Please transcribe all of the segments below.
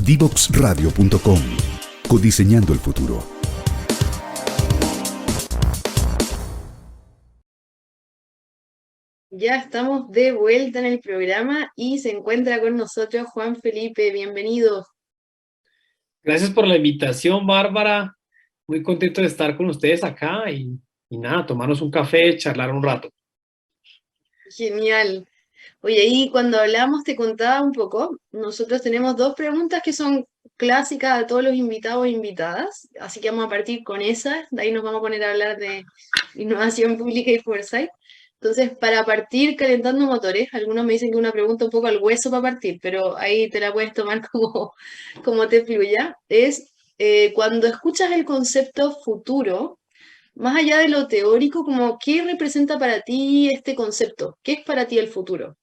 Divoxradio.com. Codiseñando el futuro. Ya estamos de vuelta en el programa y se encuentra con nosotros Juan Felipe. Bienvenido. Gracias por la invitación, Bárbara. Muy contento de estar con ustedes acá y nada, tomarnos un café, charlar un rato. Genial. Oye, ahí cuando hablamos te contaba un poco. Nosotros tenemos dos preguntas que son clásicas a todos los invitados e invitadas, así que vamos a partir con esas. De ahí nos vamos a poner a hablar de innovación pública y foresight. Entonces, para partir calentando motores, algunos me dicen que una pregunta un poco al hueso para partir, pero ahí te la puedes tomar como te fluya. Es cuando escuchas el concepto futuro, más allá de lo teórico, como ¿qué representa para ti este concepto? ¿Qué es para ti el futuro?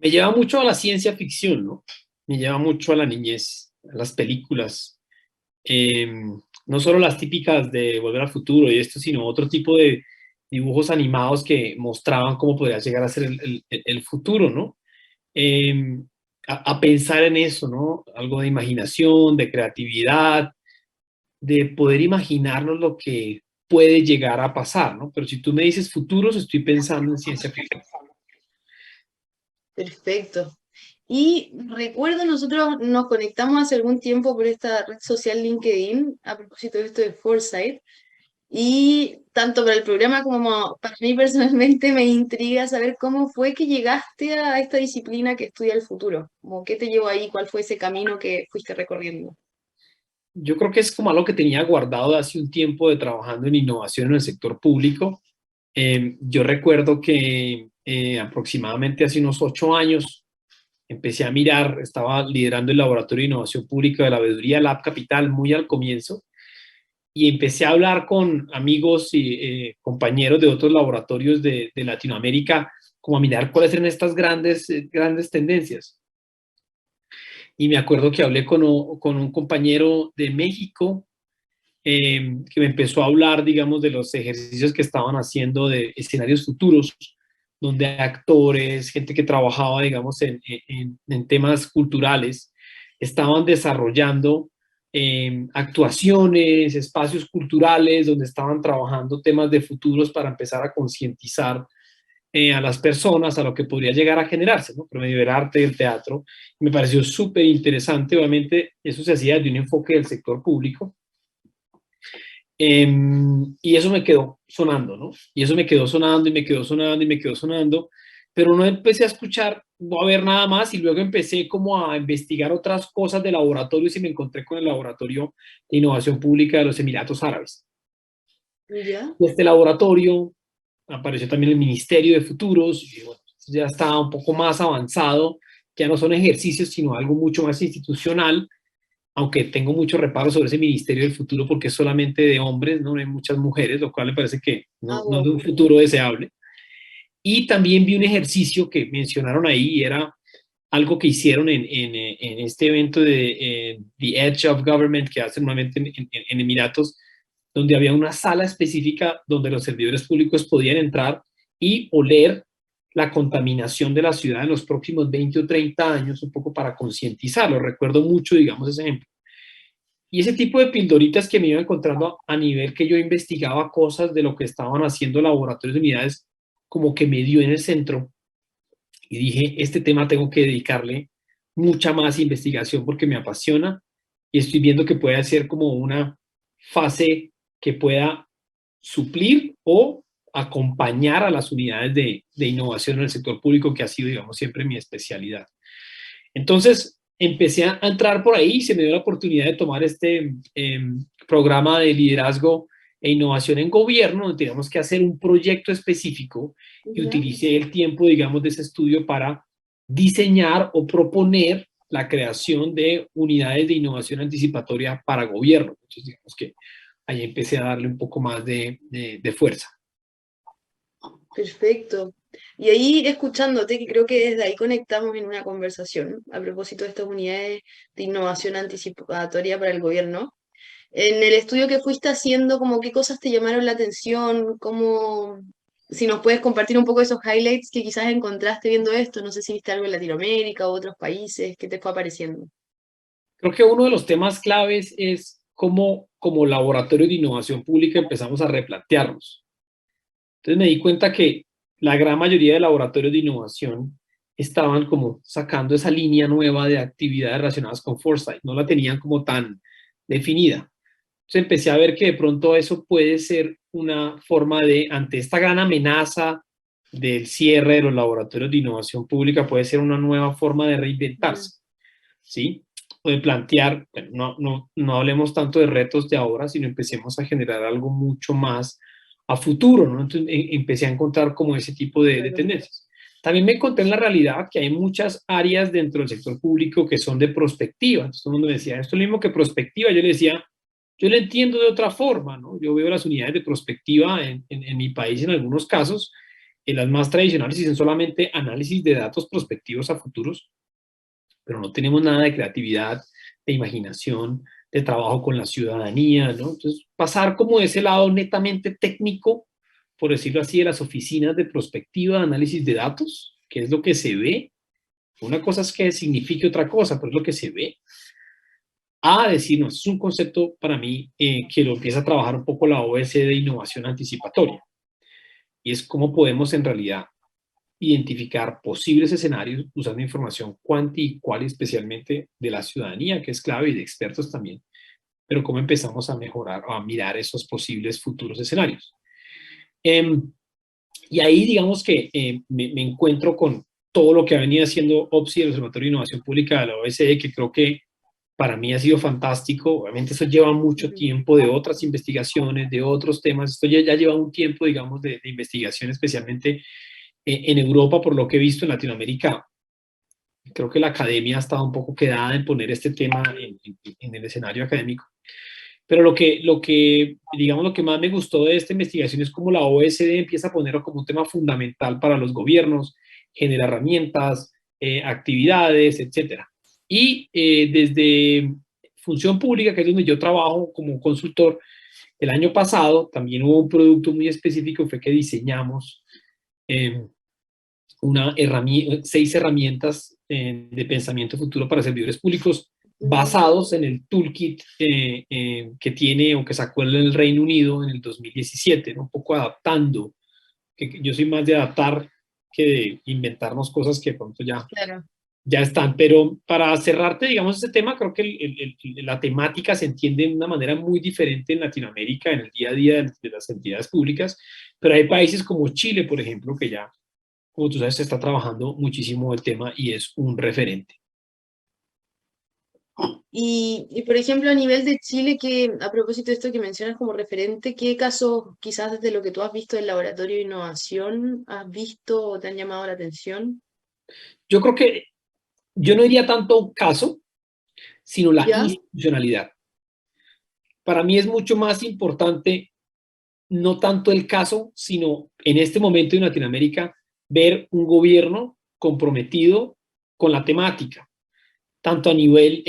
Me lleva mucho a la ciencia ficción, ¿no? Me lleva mucho a la niñez, a las películas. Eh, no solo las típicas de Volver al Futuro y esto, sino otro tipo de dibujos animados que mostraban cómo podría llegar a ser el futuro, ¿no? Eh, a pensar en eso, ¿no? Algo de imaginación, de creatividad, de poder imaginarnos lo que puede llegar a pasar, ¿no? Pero si tú me dices futuros, estoy pensando en ciencia ficción. Perfecto. Y recuerdo, nosotros nos conectamos hace algún tiempo por esta red social LinkedIn a propósito de esto de Foresight. Y tanto para el programa como para mí personalmente me intriga saber cómo fue que llegaste a esta disciplina que estudia el futuro. Como qué te llevó ahí, cuál fue ese camino que fuiste recorriendo. Yo creo que es como algo que tenía guardado de hace un tiempo de trabajando en innovación en el sector público. Yo recuerdo que aproximadamente hace unos 8 años empecé a mirar, estaba liderando el Laboratorio de Innovación Pública de la Veeduría Lab Capital muy al comienzo y empecé a hablar con amigos y compañeros de otros laboratorios de Latinoamérica, como a mirar cuáles eran estas grandes tendencias. Y me acuerdo que hablé con un compañero de México que me empezó a hablar, digamos, de los ejercicios que estaban haciendo de escenarios futuros, donde actores, gente que trabajaba, digamos, en temas culturales, estaban desarrollando actuaciones, espacios culturales, donde estaban trabajando temas de futuros para empezar a concientizar a las personas a lo que podría llegar a generarse, ¿no? Por medio del arte y del teatro. Me pareció súper interesante, obviamente, eso se hacía desde un enfoque del sector público. Y eso me quedó sonando, ¿no? Y eso me quedó sonando y me quedó sonando y me quedó sonando, pero no empecé a escuchar, no a ver nada más y luego empecé como a investigar otras cosas de laboratorios y me encontré con el Laboratorio de Innovación Pública de los Emiratos Árabes. ¿Ya? Y este laboratorio apareció también el Ministerio de Futuros, y bueno, ya estaba un poco más avanzado, ya no son ejercicios, sino algo mucho más institucional, aunque tengo mucho reparo sobre ese Ministerio del Futuro porque es solamente de hombres, no hay muchas mujeres, lo cual me parece que Ah, no es wow. un futuro deseable. Y también vi un ejercicio que mencionaron ahí, y era algo que hicieron en este evento de The Edge of Government que hacen normalmente en Emiratos, donde había una sala específica donde los servidores públicos podían entrar y oler la contaminación de la ciudad en los próximos 20 o 30 años, un poco para concientizarlo. Recuerdo mucho, digamos, ese ejemplo. Y ese tipo de pildoritas que me iba encontrando a nivel que yo investigaba cosas de lo que estaban haciendo laboratorios de unidades, como que me dio en el centro y dije, este tema tengo que dedicarle mucha más investigación porque me apasiona y estoy viendo que puede ser como una fase que pueda suplir o acompañar a las unidades de innovación en el sector público, que ha sido, digamos, siempre mi especialidad. Entonces, empecé a entrar por ahí y se me dio la oportunidad de tomar este programa de liderazgo e innovación en gobierno, donde teníamos que hacer un proyecto específico y ¿Ya? utilicé el tiempo, digamos, de ese estudio para diseñar o proponer la creación de unidades de innovación anticipatoria para gobierno. Entonces, digamos que ahí empecé a darle un poco más de fuerza. Perfecto. Y ahí escuchándote, que creo que desde ahí conectamos en una conversación a propósito de estas unidades de innovación anticipatoria para el gobierno. En el estudio que fuiste haciendo, como qué cosas te llamaron la atención, cómo, si nos puedes compartir un poco esos highlights que quizás encontraste viendo esto, no sé si viste algo en Latinoamérica o otros países, ¿qué te fue apareciendo? Creo que uno de los temas claves es cómo como laboratorio de innovación pública empezamos a replantearnos. Entonces me di cuenta que la gran mayoría de laboratorios de innovación estaban como sacando esa línea nueva de actividades relacionadas con Foresight, no la tenían como tan definida. Entonces empecé a ver que de pronto eso puede ser una forma de, ante esta gran amenaza del cierre de los laboratorios de innovación pública, puede ser una nueva forma de reinventarse, ¿sí? O de plantear, bueno, no hablemos tanto de retos de ahora, sino empecemos a generar algo mucho más a futuro, ¿no? Entonces empecé a encontrar como ese tipo de tendencias. También me encontré en la realidad que hay muchas áreas dentro del sector público que son de prospectiva. Entonces, todo el mundo me decía, esto es lo mismo que prospectiva. Yo le decía, yo lo entiendo de otra forma, ¿no? Yo veo las unidades de prospectiva en mi país en algunos casos, en las más tradicionales, y son solamente análisis de datos prospectivos a futuros, pero no tenemos nada de creatividad, de imaginación, de trabajo con la ciudadanía, ¿no? Entonces, pasar como de ese lado netamente técnico, por decirlo así, de las oficinas de prospectiva, de análisis de datos, que es lo que se ve. Una cosa es que signifique otra cosa, pero es lo que se ve. A decirnos, es un concepto para mí que lo empieza a trabajar un poco la OSD de innovación anticipatoria. Y es cómo podemos en realidad identificar posibles escenarios usando información cuanti y cual, especialmente de la ciudadanía, que es clave, y de expertos también, pero cómo empezamos a mejorar o a mirar esos posibles futuros escenarios. Y ahí digamos que me encuentro con todo lo que ha venido haciendo OPSI, el Observatorio de Innovación Pública de la OSD, que creo que para mí ha sido fantástico. Obviamente eso lleva mucho tiempo de otras investigaciones, de otros temas. Esto ya lleva un tiempo, digamos, de investigación, especialmente en Europa, por lo que he visto. En Latinoamérica, creo que la academia ha estado un poco quedada en poner este tema en el escenario académico. Pero digamos, lo que más me gustó de esta investigación es cómo la OSD empieza a ponerlo como un tema fundamental para los gobiernos, genera herramientas, actividades, etcétera. Y desde Función Pública, que es donde yo trabajo como consultor, el año pasado también hubo un producto muy específico, fue que diseñamos 6 herramientas de pensamiento futuro para servidores públicos basados en el toolkit que tiene o que sacó el Reino Unido en el 2017, ¿no? Un poco adaptando, que yo soy más de adaptar que de inventarnos cosas que de pronto ya están. Pero para cerrarte, digamos, este tema, creo que la temática se entiende de una manera muy diferente en Latinoamérica, en el día a día de las entidades públicas, pero hay países como Chile, por ejemplo, que ya, como tú sabes, se está trabajando muchísimo el tema y es un referente. Y, por ejemplo, a nivel de Chile, a propósito de esto que mencionas como referente, ¿qué casos, quizás desde lo que tú has visto del laboratorio de innovación, has visto o te han llamado la atención? Yo creo que yo no diría tanto caso, sino la institucionalidad. Para mí es mucho más importante no tanto el caso, sino en este momento en Latinoamérica, ver un gobierno comprometido con la temática, tanto a nivel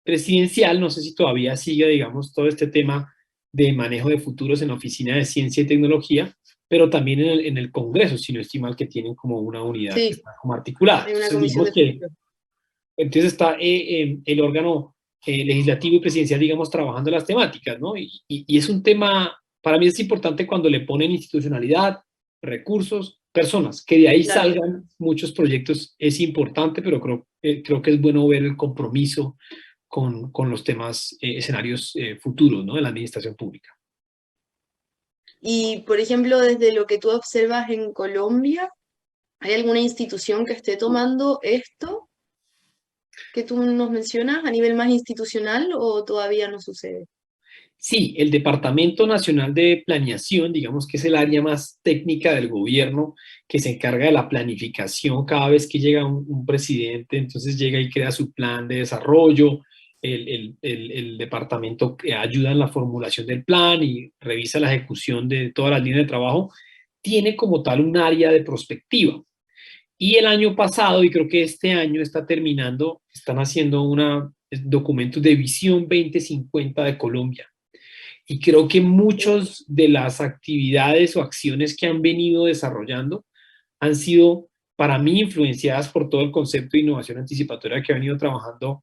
presidencial, no sé si todavía sigue, digamos, todo este tema de manejo de futuros en la Oficina de Ciencia y Tecnología, pero también en el Congreso, si no estoy mal, que tienen como una unidad que está como articulada. Hay una comisión Entonces está el órgano legislativo y presidencial, digamos, trabajando las temáticas, ¿no? Y es un tema, para mí es importante cuando le ponen institucionalidad, recursos, personas, que de ahí salgan muchos proyectos, es importante, pero creo que es bueno ver el compromiso con los temas, escenarios futuros, ¿no? De la administración pública. Y, por ejemplo, desde lo que tú observas en Colombia, ¿hay alguna institución que esté tomando esto que tú nos mencionas a nivel más institucional o todavía no sucede? Sí, el Departamento Nacional de Planeación, digamos que es el área más técnica del gobierno que se encarga de la planificación cada vez que llega un presidente, entonces llega y crea su plan de desarrollo. El departamento ayuda en la formulación del plan y revisa la ejecución de todas las líneas de trabajo. Tiene como tal un área de prospectiva. Y el año pasado, y creo que este año está terminando, están haciendo documentos de visión 2050 de Colombia. Y creo que muchas de las actividades o acciones que han venido desarrollando han sido, para mí, influenciadas por todo el concepto de innovación anticipatoria que ha venido trabajando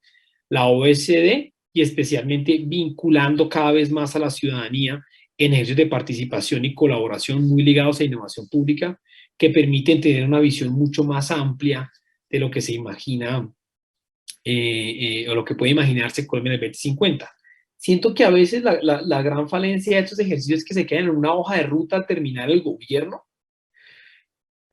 la OSD y especialmente vinculando cada vez más a la ciudadanía en ejercicios de participación y colaboración muy ligados a innovación pública que permiten tener una visión mucho más amplia de lo que se imagina o lo que puede imaginarse Colombia en el 2050. Siento que a veces la gran falencia de estos ejercicios es que se quedan en una hoja de ruta al terminar el gobierno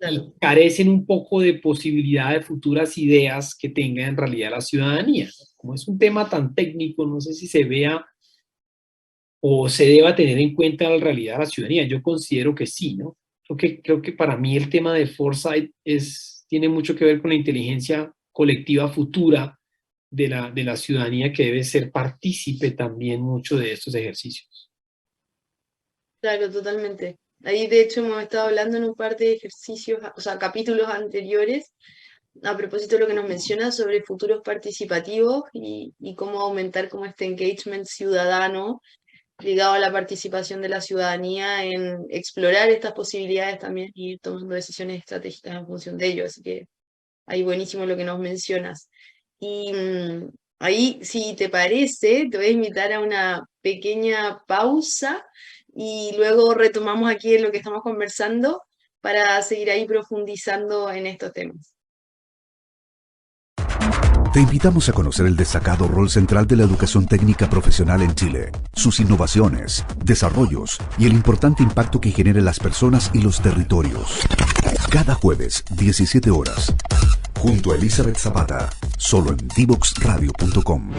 y carecen un poco de posibilidad de futuras ideas que tenga en realidad la ciudadanía. Como es un tema tan técnico, no sé si se vea o se deba tener en cuenta la realidad de la ciudadanía. Yo considero que sí, ¿no? Creo que para mí el tema de foresight tiene mucho que ver con la inteligencia colectiva futura de la ciudadanía, que debe ser partícipe también mucho de estos ejercicios. Claro, totalmente. Ahí de hecho hemos estado hablando en un par de ejercicios, o sea, capítulos anteriores, a propósito de lo que nos menciona sobre futuros participativos y cómo aumentar como este engagement ciudadano ligado a la participación de la ciudadanía en explorar estas posibilidades también y ir tomando decisiones estratégicas en función de ello. Así que ahí buenísimo lo que nos mencionas. Y ahí, si te parece, te voy a invitar a una pequeña pausa y luego retomamos aquí en lo que estamos conversando para seguir ahí profundizando en estos temas. Te invitamos a conocer el destacado rol central de la educación técnica profesional en Chile, sus innovaciones, desarrollos y el importante impacto que genera en las personas y los territorios. Cada jueves, 17 horas, junto a Elizabeth Zapata, solo en divoxradio.com.